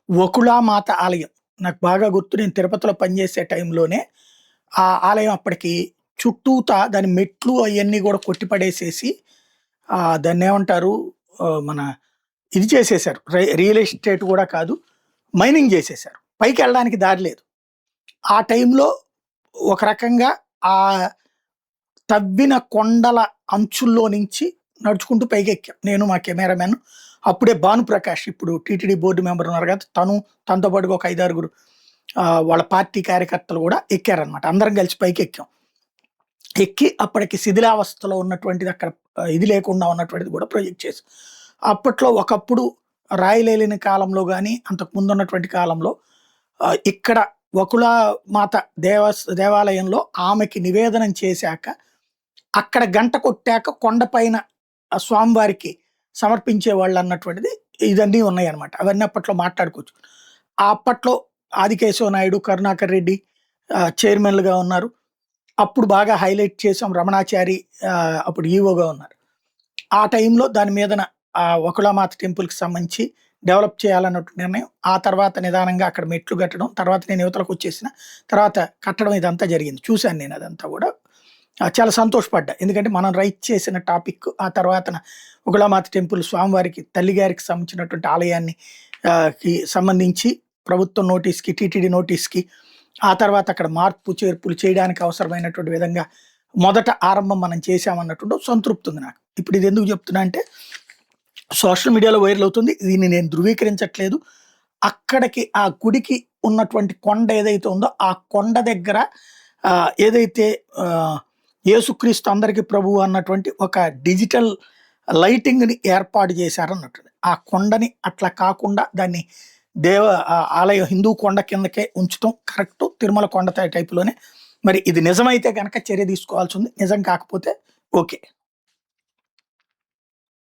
వకుళామాత ఆలయం. నాకు బాగా గుర్తు. నేను తిరుపతిలో పనిచేసే టైంలోనే ఆ ఆలయం అప్పటికి చుట్టూతా దాని మెట్లు అయన్నీ గూడా కొట్టిపడేసేసి దాన్నేమంటారు మన ఇది చేసేశారు. రియల్ ఎస్టేట్ గూడా కాదు. మైనింగ్ జేసేశారు. పైకెళ్ళడానికి దారి లేదు. ఆ టైంలో ఒక రకంగా ఆహ్, తవ్విన కొండల అంచుల్లో నుంచి నడుచుకుంటూ పైకెక్కాం. నేను మా కెమెరామెన్. అప్పుడే భానుప్రకాష్ ఇప్పుడు టీటీడీ బోర్డ్ మెంబర్ ఉన్నారు కదా! తనతో పాటుగా ఒక 5, 6 వాళ్ళ పార్టీ కార్యకర్తలు గూడా ఎక్కారనమాట. అందరం కలిసి పైకెక్కాం. ఎక్కి అప్పటికి శిథిలావస్థలో ఉన్నటువంటిది అక్కడ ఇది లేకుండా ఉన్నటువంటిది గూడా ప్రొజెక్ట్ చేసాం. అప్పట్లో ఒకప్పుడు రాయలేలిన కాలంలో గాని, అంతకుముందు ఉన్నటువంటి కాలంలో ఇక్కడ వకుళామాత దేవాలయంలో ఆమెకి నివేదనం చేశాక, అక్కడ గంట కొట్టాక కొండపైన స్వామివారికి సమర్పించేవాళ్ళన్నటువంటిది ఇదన్నీ ఉన్నాయన్నమాట. అవన్నీ అప్పట్లో మాట్లాడుకోవచ్చు. అప్పట్లో ఆదికేశవ నాయుడు, కరుణాకర్ రెడ్డి చైర్మన్‌లుగా ఉన్నారు. అప్పుడు బాగా హైలైట్ చేసాం. రమణాచారి అప్పుడు ఈవోగా ఉన్నారు. ఆ టైంలో దాని మీదన వకుళామాత టెంపుల్‌కి సంబంధించి డెవలప్ చేయాలన్నటువంటి నిర్ణయం. ఆ తర్వాత నిదానంగా అక్కడ మెట్లు కట్టడం. తర్వాత నేను యువతలకొచ్చేసిన తర్వాత కట్టడం ఇదంతా జరిగింది. చూసాను నేను అదంతా గూడా. చాలా సంతోషపడ్డా. ఎందుకంటే మనం రైజ్ చేసిన టాపిక్ ఆ తర్వాతన వకుళామాత టెంపుల్ స్వామివారికి తల్లిగారికి సంబంధించినటువంటి ఆలయాన్ని కి సంబంధించి ప్రభుత్వం నోటీస్‌కి, టీటీడీ నోటీస్‌కి ఆ తర్వాత అక్కడ మార్పు చేర్పులు చేయడానికి అవసరమైనటువంటి విధంగా మొదట ఆరంభం మనం చేశామన్నటువంటి సంతృప్తి ఉంది నాకు. ఇప్పుడు ఇది ఎందుకు చెప్తున్నా అంటే సోషల్ మీడియాలో వైరల్ అవుతుంది. దీన్ని నేను ధృవీకరించట్లేదు. అక్కడికి ఆ గుడికి ఉన్నటువంటి కొండ ఏదైతే ఉందో ఆ కొండ దగ్గర ఏదైతే యేసుక్రీస్తు అందరికి ప్రభువు అన్నటువంటి ఒక డిజిటల్ లైటింగ్‌ని ఏర్పాటు చేశారన్నట్టు. ఆ కొండని అట్లా కాకుండా దాన్ని ఆలయం హిందూ కొండ కిందకే ఉంచటం కరెక్టు. తిరుమల కొండ టైపులోనే. మరి ఇది నిజమైతే గనక చర్య తీసుకోవాల్సి ఉంది. నిజం కాకపోతే ఓకే.